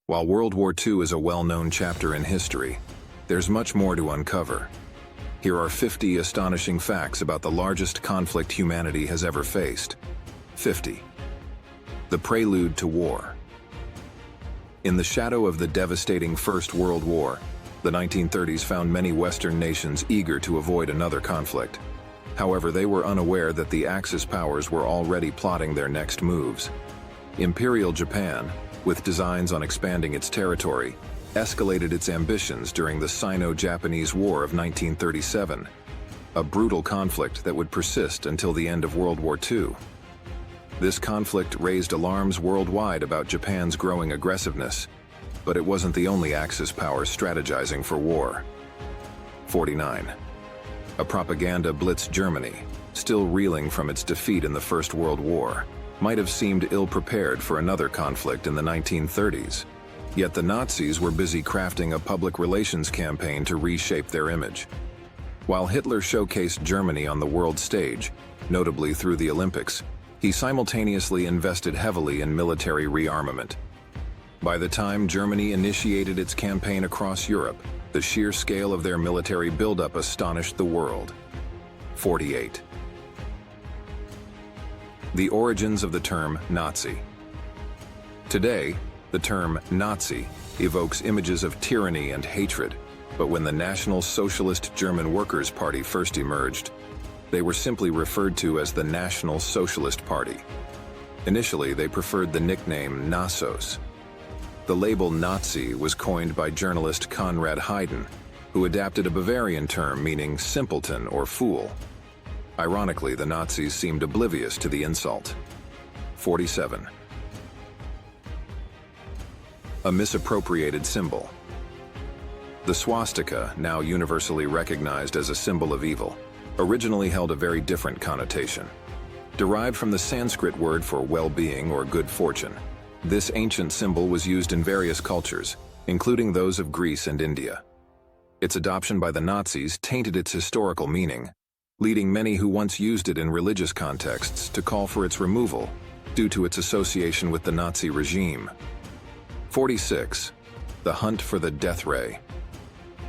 While World War II is a well-known chapter in history, there's much more to uncover. Here are 50 astonishing facts about the largest conflict humanity has ever faced. 50. The prelude to war. In the shadow of the devastating First World War, the 1930s found many Western nations eager to avoid another conflict. However, they were unaware that the Axis powers were already plotting their next moves. Imperial Japan, with designs on expanding its territory, escalated its ambitions during the Sino-Japanese War of 1937, a brutal conflict that would persist until the end of World War II. This conflict raised alarms worldwide about Japan's growing aggressiveness, but it wasn't the only Axis power strategizing for war. 49. A propaganda blitz. Germany, still reeling from its defeat in the First World War, might have seemed ill-prepared for another conflict in the 1930s. Yet the Nazis were busy crafting a public relations campaign to reshape their image. While Hitler showcased Germany on the world stage, notably through the Olympics, he simultaneously invested heavily in military rearmament. By the time Germany initiated its campaign across Europe, the sheer scale of their military buildup astonished the world. 48. The origins of the term Nazi. Today, the term Nazi evokes images of tyranny and hatred, but when the National Socialist German Workers' Party first emerged, they were simply referred to as the National Socialist Party. Initially, they preferred the nickname Nassos. The label Nazi was coined by journalist Konrad Haydn, who adapted a Bavarian term meaning simpleton or fool. Ironically, the Nazis seemed oblivious to the insult. 47. A misappropriated symbol. The swastika, now universally recognized as a symbol of evil, originally held a very different connotation. Derived from the Sanskrit word for well-being or good fortune, this ancient symbol was used in various cultures, including those of Greece and India. Its adoption by the Nazis tainted its historical meaning, leading many who once used it in religious contexts to call for its removal due to its association with the Nazi regime. 46. The hunt for the death ray.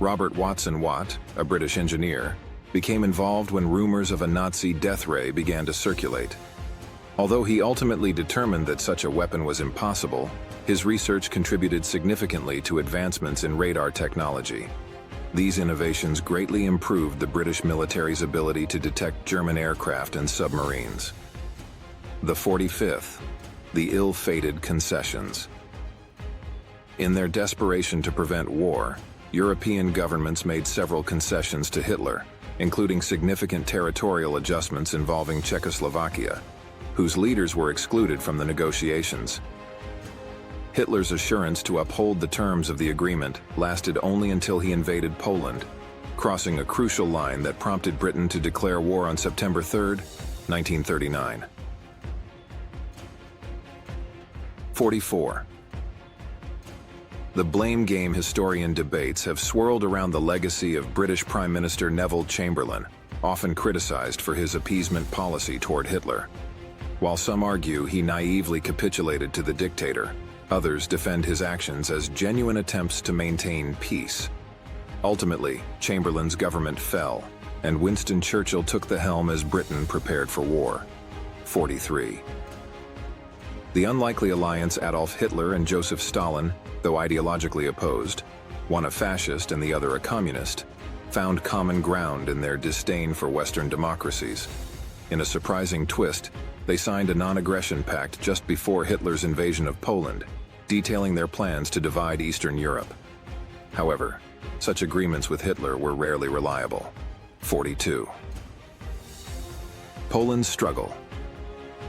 Robert Watson Watt, a British engineer, became involved when rumors of a Nazi death ray began to circulate. Although he ultimately determined that such a weapon was impossible, his research contributed significantly to advancements in radar technology. These innovations greatly improved the British military's ability to detect German aircraft and submarines. The 45th. The ill-fated concessions. In their desperation to prevent war, European governments made several concessions to Hitler, including significant territorial adjustments involving Czechoslovakia, whose leaders were excluded from the negotiations. Hitler's assurance to uphold the terms of the agreement lasted only until he invaded Poland, crossing a crucial line that prompted Britain to declare war on September 3, 1939. 44. The blame game. Historian debates have swirled around the legacy of British Prime Minister Neville Chamberlain, often criticized for his appeasement policy toward Hitler. While some argue he naively capitulated to the dictator, others defend his actions as genuine attempts to maintain peace. Ultimately, Chamberlain's government fell, and Winston Churchill took the helm as Britain prepared for war. 43. The unlikely alliance. Adolf Hitler and Joseph Stalin, though ideologically opposed, one a fascist and the other a communist, found common ground in their disdain for Western democracies. In a surprising twist, they signed a non-aggression pact just before Hitler's invasion of Poland, detailing their plans to divide Eastern Europe. However, such agreements with Hitler were rarely reliable. 42. Poland's struggle.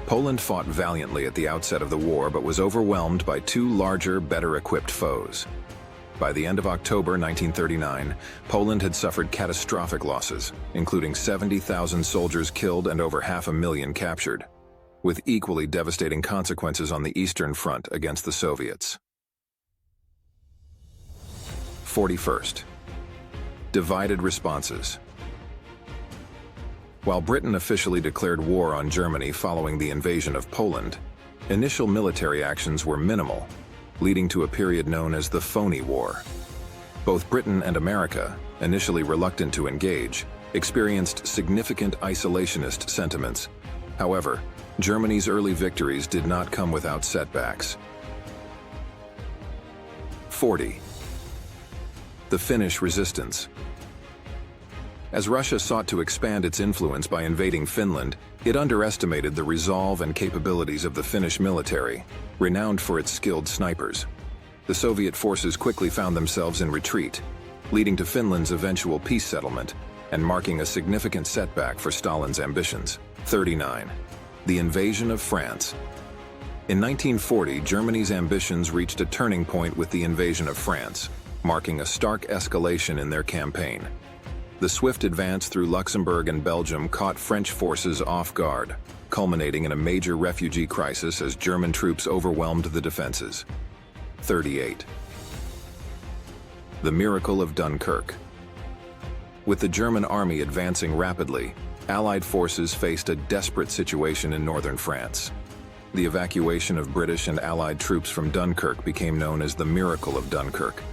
Poland fought valiantly at the outset of the war but was overwhelmed by two larger, better-equipped foes. By the end of October 1939, Poland had suffered catastrophic losses, including 70,000 soldiers killed and over 500,000 captured, with equally devastating consequences on the Eastern Front against the Soviets. 41st. Divided responses. While Britain officially declared war on Germany following the invasion of Poland, initial military actions were minimal. leading to a period known as the Phony War. Both Britain and America, initially reluctant to engage, experienced significant isolationist sentiments. However, Germany's early victories did not come without setbacks. 40. The Finnish resistance. As Russia sought to expand its influence by invading Finland, it underestimated the resolve and capabilities of the Finnish military, renowned for its skilled snipers. The Soviet forces quickly found themselves in retreat, leading to Finland's eventual peace settlement and marking a significant setback for Stalin's ambitions. 39. The invasion of France. In 1940, Germany's ambitions reached a turning point with the invasion of France, marking a stark escalation in their campaign. The swift advance through Luxembourg and Belgium caught French forces off guard, culminating in a major refugee crisis as German troops overwhelmed the defenses. 38. The miracle of Dunkirk. With the German army advancing rapidly, Allied forces faced a desperate situation in northern France. The evacuation of British and Allied troops from Dunkirk became known as the Miracle of Dunkirk,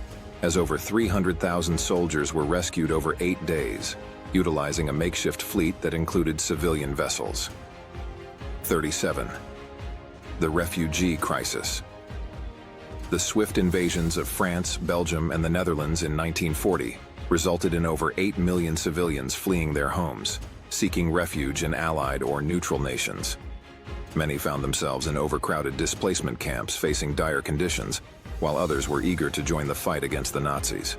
as over 300,000 soldiers were rescued over 8 days, utilizing a makeshift fleet that included civilian vessels. 37. The refugee crisis. The swift invasions of France, Belgium, and the Netherlands in 1940 resulted in over 8 million civilians fleeing their homes, seeking refuge in Allied or neutral nations. Many found themselves in overcrowded displacement camps facing dire conditions, while others were eager to join the fight against the Nazis.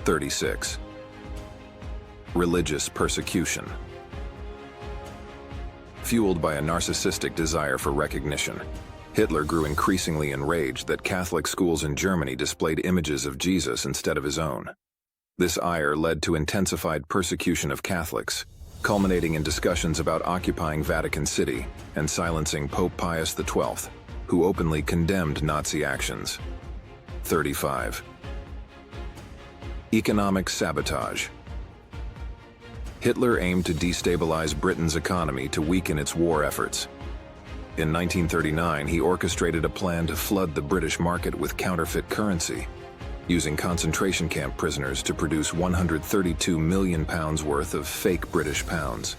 36. Religious persecution. Fueled by a narcissistic desire for recognition, Hitler grew increasingly enraged that Catholic schools in Germany displayed images of Jesus instead of his own. This ire led to intensified persecution of Catholics, culminating in discussions about occupying Vatican City and silencing Pope Pius XII, who openly condemned Nazi actions. 35. Economic sabotage. Hitler aimed to destabilize Britain's economy to weaken its war efforts. In 1939, he orchestrated a plan to flood the British market with counterfeit currency, using concentration camp prisoners to produce £132 million worth of fake British pounds.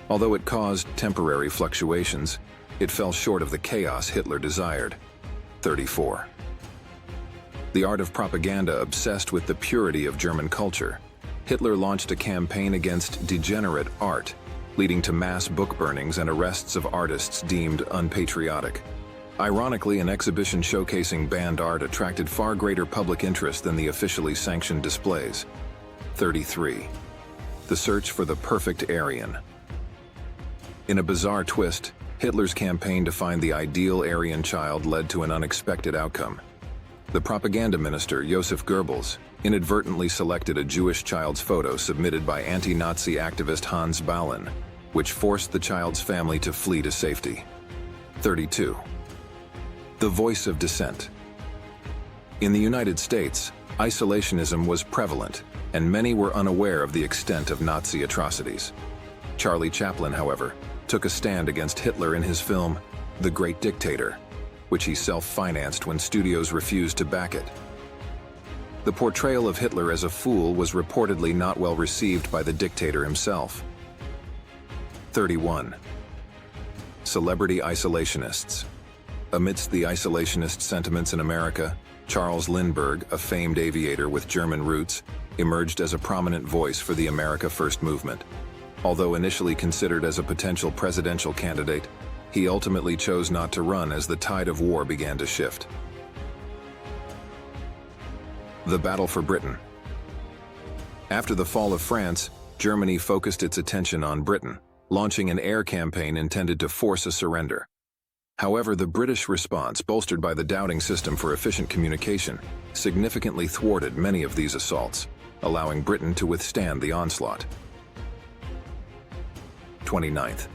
Although it caused temporary fluctuations, it fell short of the chaos Hitler desired. 34. The art of propaganda obsessed with the purity of German culture, Hitler launched a campaign against degenerate art, leading to mass book burnings and arrests of artists deemed unpatriotic. Ironically, an exhibition showcasing banned art attracted far greater public interest than the officially sanctioned displays. 33. The search for the perfect Aryan. In a bizarre twist, Hitler's campaign to find the ideal Aryan child led to an unexpected outcome. The propaganda minister, Joseph Goebbels, inadvertently selected a Jewish child's photo submitted by anti-Nazi activist Hans Bauern, which forced the child's family to flee to safety. 32. The voice of dissent. In the United States, isolationism was prevalent, and many were unaware of the extent of Nazi atrocities. Charlie Chaplin, however, took a stand against Hitler in his film, The Great Dictator, which he self-financed when studios refused to back it. The portrayal of Hitler as a fool was reportedly not well received by the dictator himself. 31. Celebrity isolationists. Amidst the isolationist sentiments in America, Charles Lindbergh, a famed aviator with German roots, emerged as a prominent voice for the America First movement. Although initially considered as a potential presidential candidate, he ultimately chose not to run as the tide of war began to shift. The battle for Britain. After the fall of France, Germany focused its attention on Britain, launching an air campaign intended to force a surrender. However, the British response, bolstered by the doubting system for efficient communication, significantly thwarted many of these assaults, allowing Britain to withstand the onslaught. 29th.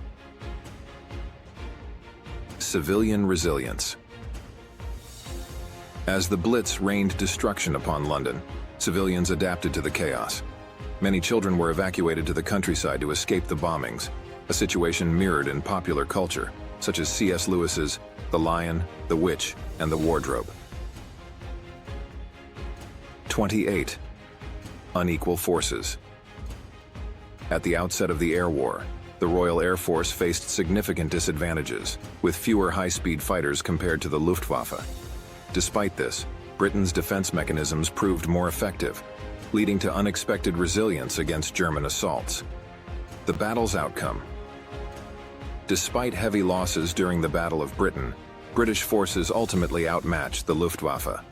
Civilian resilience. As the Blitz rained destruction upon London, civilians adapted to the chaos. Many children were evacuated to the countryside to escape the bombings, a situation mirrored in popular culture, such as C.S. Lewis's The Lion, the Witch, and the Wardrobe. 28. Unequal forces. At the outset of the air war, the Royal Air Force faced significant disadvantages, with fewer high-speed fighters compared to the Luftwaffe. Despite this, Britain's defense mechanisms proved more effective, leading to unexpected resilience against German assaults. The battle's outcome. Despite heavy losses during the Battle of Britain, British forces ultimately outmatched the Luftwaffe.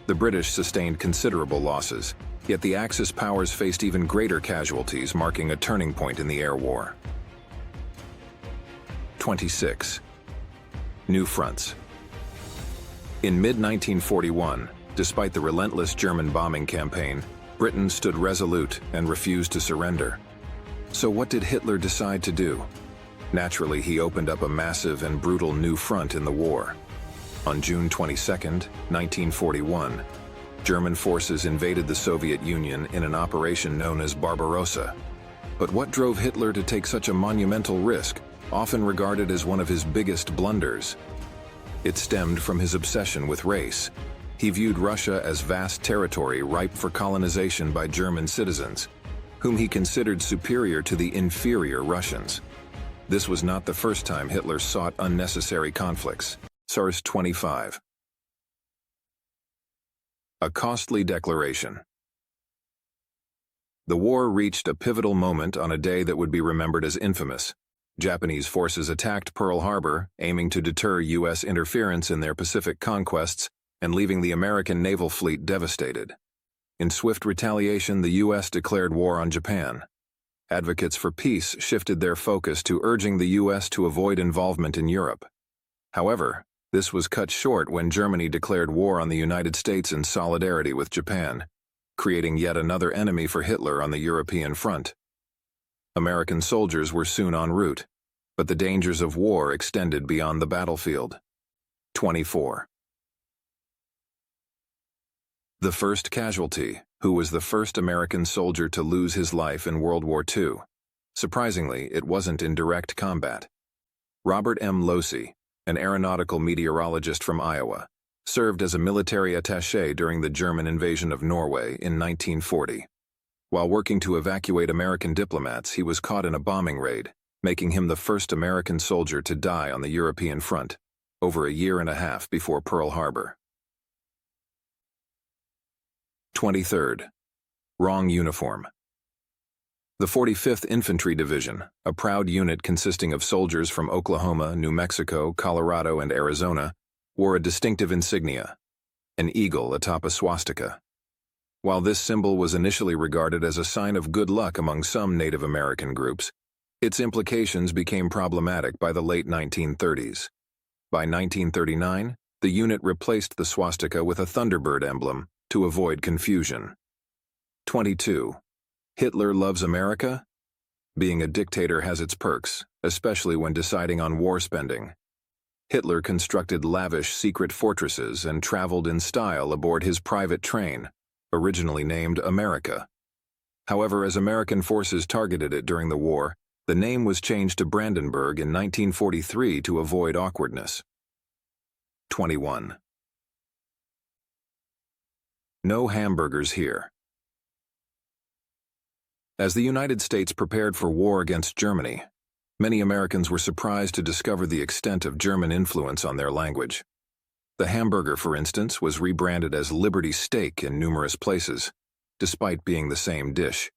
The British sustained considerable losses, yet the Axis powers faced even greater casualties, marking a turning point in the air war. 26. New fronts. In mid-1941, despite the relentless German bombing campaign, Britain stood resolute and refused to surrender. So what did Hitler decide to do? Naturally, he opened up a massive and brutal new front in the war. On June 22, 1941, German forces invaded the Soviet Union in an operation known as Barbarossa. But what drove Hitler to take such a monumental risk, often regarded as one of his biggest blunders? It stemmed from his obsession with race. He viewed Russia as vast territory ripe for colonization by German citizens, whom he considered superior to the inferior Russians. This was not the first time Hitler sought unnecessary conflicts. Source 25. A costly declaration. The war reached a pivotal moment on a day that would be remembered as infamous. Japanese forces attacked Pearl Harbor, aiming to deter U.S. interference in their Pacific conquests and leaving the American naval fleet devastated. In swift retaliation, the U.S. declared war on Japan. Advocates for peace shifted their focus to urging the U.S. to avoid involvement in Europe. However, this was cut short when Germany declared war on the United States in solidarity with Japan, creating yet another enemy for Hitler on the European front. American soldiers were soon en route, but the dangers of war extended beyond the battlefield. 24. The first casualty, who was the first American soldier to lose his life in World War II. Surprisingly, it wasn't in direct combat. Robert M. Losey, an aeronautical meteorologist from Iowa, served as a military attaché during the German invasion of Norway in 1940. While working to evacuate American diplomats, he was caught in a bombing raid, making him the first American soldier to die on the European front, over a year and a half before Pearl Harbor. 23rd. Wrong uniform. The 45th Infantry Division, a proud unit consisting of soldiers from Oklahoma, New Mexico, Colorado, and Arizona, wore a distinctive insignia, an eagle atop a swastika. While this symbol was initially regarded as a sign of good luck among some Native American groups, its implications became problematic by the late 1930s. By 1939, the unit replaced the swastika with a Thunderbird emblem to avoid confusion. 22. Hitler loves America? Being a dictator has its perks, especially when deciding on war spending. Hitler constructed lavish secret fortresses and traveled in style aboard his private train, originally named America. However, as American forces targeted it during the war, the name was changed to Brandenburg in 1943 to avoid awkwardness. 21. No hamburgers here. As the United States prepared for war against Germany, many Americans were surprised to discover the extent of German influence on their language. The hamburger, for instance, was rebranded as Liberty Steak in numerous places, despite being the same dish.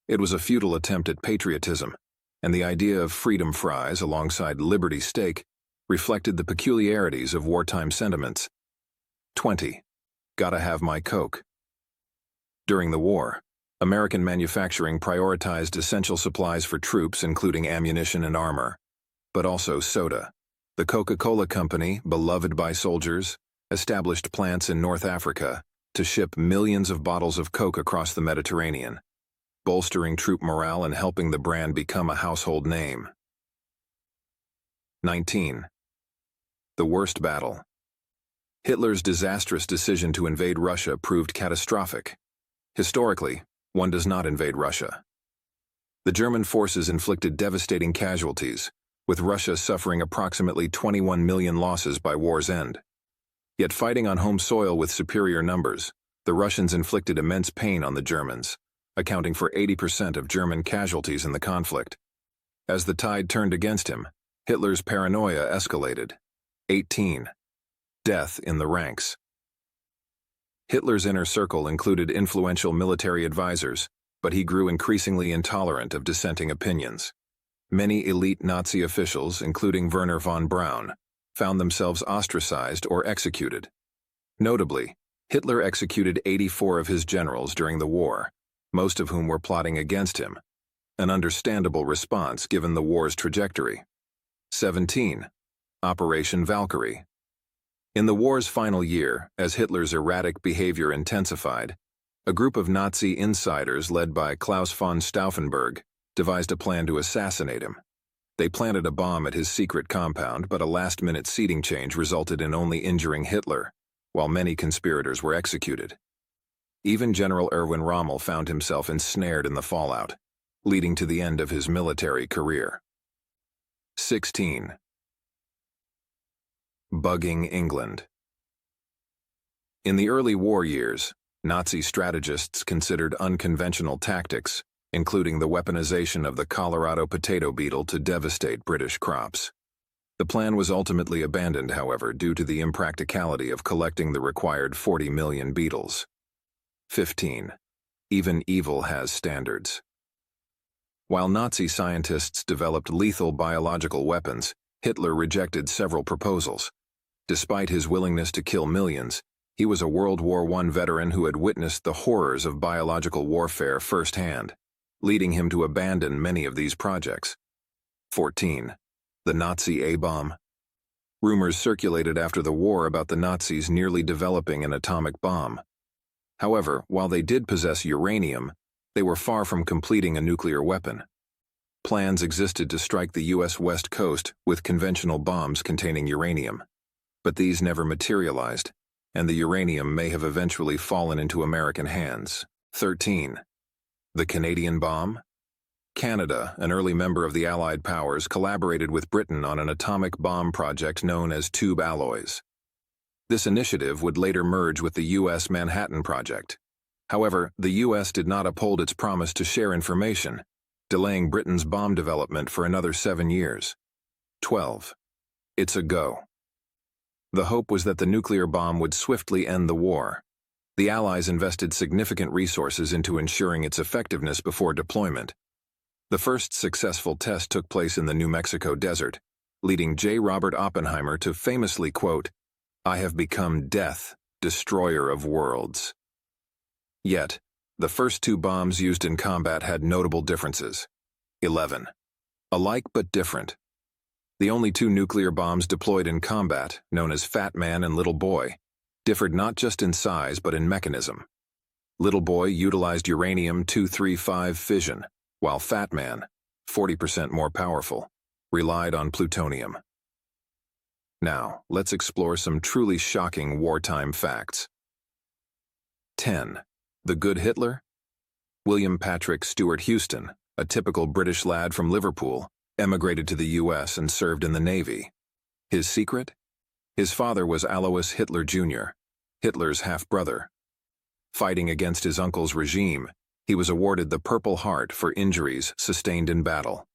It was a futile attempt at patriotism, and the idea of freedom fries alongside Liberty Steak reflected the peculiarities of wartime sentiments. 20. Gotta have my Coke. During the war, American manufacturing prioritized essential supplies for troops, including ammunition and armor, but also soda. The Coca-Cola Company, beloved by soldiers, established plants in North Africa to ship millions of bottles of Coke across the Mediterranean, bolstering troop morale and helping the brand become a household name. 19. The worst battle. Hitler's disastrous decision to invade Russia proved catastrophic. Historically, one does not invade Russia. The German forces inflicted devastating casualties, with Russia suffering approximately 21 million losses by war's end. Yet fighting on home soil with superior numbers, the Russians inflicted immense pain on the Germans, accounting for 80% of German casualties in the conflict. As the tide turned against him, Hitler's paranoia escalated. 18. Death in the ranks. Hitler's inner circle included influential military advisors, but he grew increasingly intolerant of dissenting opinions. Many elite Nazi officials, including Werner von Braun, found themselves ostracized or executed. Notably, Hitler executed 84 of his generals during the war, most of whom were plotting against him, an understandable response given the war's trajectory. 17. Operation Valkyrie. In the war's final year, as Hitler's erratic behavior intensified, a group of Nazi insiders led by Klaus von Stauffenberg devised a plan to assassinate him. They planted a bomb at his secret compound, but a last-minute seating change resulted in only injuring Hitler, while many conspirators were executed. Even General Erwin Rommel found himself ensnared in the fallout, leading to the end of his military career. 16. Bugging England. In the early war years, Nazi strategists considered unconventional tactics, including the weaponization of the Colorado potato beetle to devastate British crops. The plan was ultimately abandoned, however, due to the impracticality of collecting the required 40 million beetles. 15. Even evil has standards. While Nazi scientists developed lethal biological weapons, Hitler rejected several proposals. Despite his willingness to kill millions, he was a World War I veteran who had witnessed the horrors of biological warfare firsthand, leading him to abandon many of these projects. 14. The Nazi A-bomb. Rumors circulated after the war about the Nazis nearly developing an atomic bomb. However, while they did possess uranium, they were far from completing a nuclear weapon. Plans existed to strike the U.S. West Coast with conventional bombs containing uranium, but these never materialized, and the uranium may have eventually fallen into American hands. 13. The Canadian bomb. Canada, an early member of the Allied powers, collaborated with Britain on an atomic bomb project known as tube alloys. This initiative would later merge with the U.S. Manhattan Project. However, the U.S. did not uphold its promise to share information, delaying Britain's bomb development for another 7 years. 12. It's a go. The hope was that the nuclear bomb would swiftly end the war. The Allies invested significant resources into ensuring its effectiveness before deployment. The first successful test took place in the New Mexico desert, leading J. Robert Oppenheimer to famously quote, "I have become death, destroyer of worlds." Yet, the first two bombs used in combat had notable differences. 11. Alike but different. The only two nuclear bombs deployed in combat, known as Fat Man and Little Boy, differed not just in size but in mechanism. Little Boy utilized uranium-235 fission, while Fat Man, 40% more powerful, relied on plutonium. Now, let's explore some truly shocking wartime facts. 10. The Good Hitler? William Patrick Stewart Houston, a typical British lad from Liverpool, emigrated to the U.S. and served in the Navy. His secret? His father was Alois Hitler Jr., Hitler's half-brother. Fighting against his uncle's regime, he was awarded the Purple Heart for injuries sustained in battle,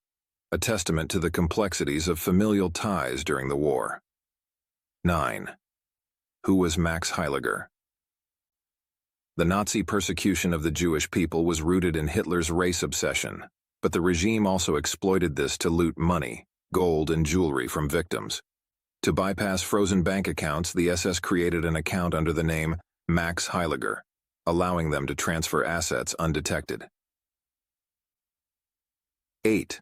a testament to the complexities of familial ties during the war. 9. Who was Max Heiliger? The Nazi persecution of the Jewish people was rooted in Hitler's race obsession, but the regime also exploited this to loot money, gold, and jewelry from victims. To bypass frozen bank accounts, the SS created an account under the name Max Heiliger, allowing them to transfer assets undetected. 8.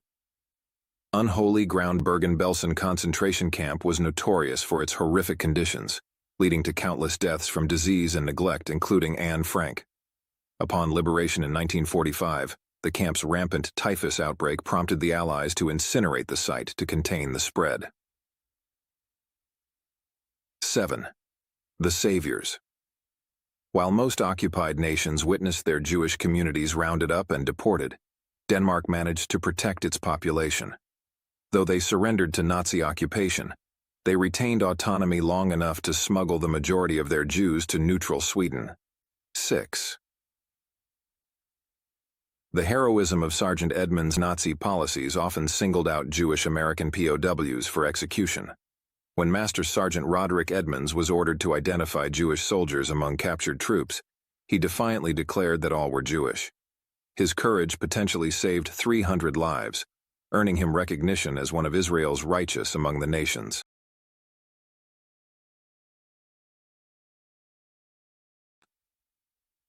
Unholy Ground. Bergen-Belsen concentration camp was notorious for its horrific conditions, leading to countless deaths from disease and neglect, including Anne Frank. Upon liberation in 1945, the camp's rampant typhus outbreak prompted the Allies to incinerate the site to contain the spread. 7. The Saviors. While most occupied nations witnessed their Jewish communities rounded up and deported, Denmark managed to protect its population. Though they surrendered to Nazi occupation, they retained autonomy long enough to smuggle the majority of their Jews to neutral Sweden. 6. The heroism of Sergeant Edmunds' Nazi policies often singled out Jewish American POWs for execution. When Master Sergeant Roderick Edmunds was ordered to identify Jewish soldiers among captured troops, he defiantly declared that all were Jewish. His courage potentially saved 300 lives, earning him recognition as one of Israel's righteous among the nations.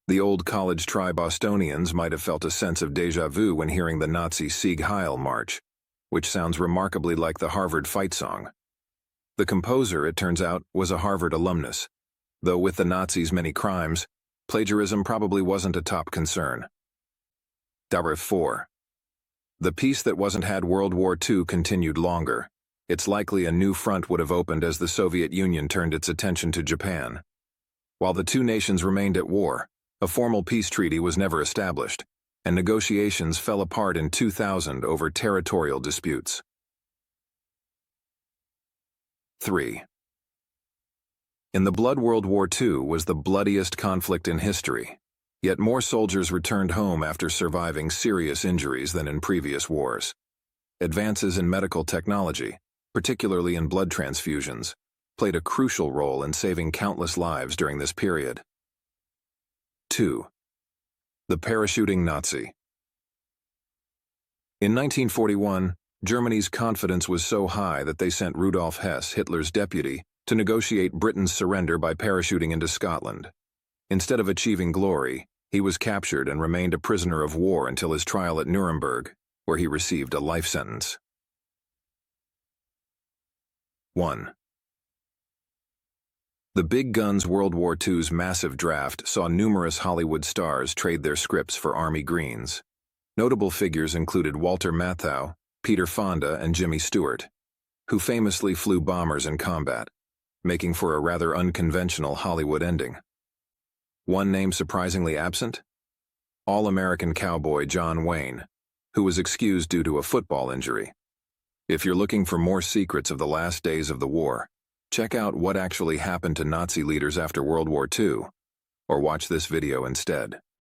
The old college tribe Astonians might have felt a sense of déjà vu when hearing the Nazi Sieg Heil March, which sounds remarkably like the Harvard fight song. The composer, it turns out, was a Harvard alumnus, though with the Nazis' many crimes, plagiarism probably wasn't a top concern. WWII. The peace that wasn't had World War II continued longer. It's likely a new front would have opened as the Soviet Union turned its attention to Japan. While the two nations remained at war, a formal peace treaty was never established, and negotiations fell apart in 2000 over territorial disputes. 3. In the blood World War II was the bloodiest conflict in history, yet more soldiers returned home after surviving serious injuries than in previous wars. Advances in medical technology, particularly in blood transfusions, played a crucial role in saving countless lives during this period. 2. The parachuting Nazi. In 1941, Germany's confidence was so high that they sent Rudolf Hess, Hitler's deputy, to negotiate Britain's surrender by parachuting into Scotland. Instead of achieving glory, he was captured and remained a prisoner of war until his trial at Nuremberg, where he received a life sentence. 1. The Big Guns World War II's massive draft saw numerous Hollywood stars trade their scripts for Army greens. Notable figures included Walter Matthau, Peter Fonda, and Jimmy Stewart, who famously flew bombers in combat, making for a rather unconventional Hollywood ending. One name surprisingly absent? All-American cowboy John Wayne, who was excused due to a football injury. If you're looking for more secrets of the last days of the war, check out What Actually Happened to Nazi Leaders After World War II, or watch this video instead.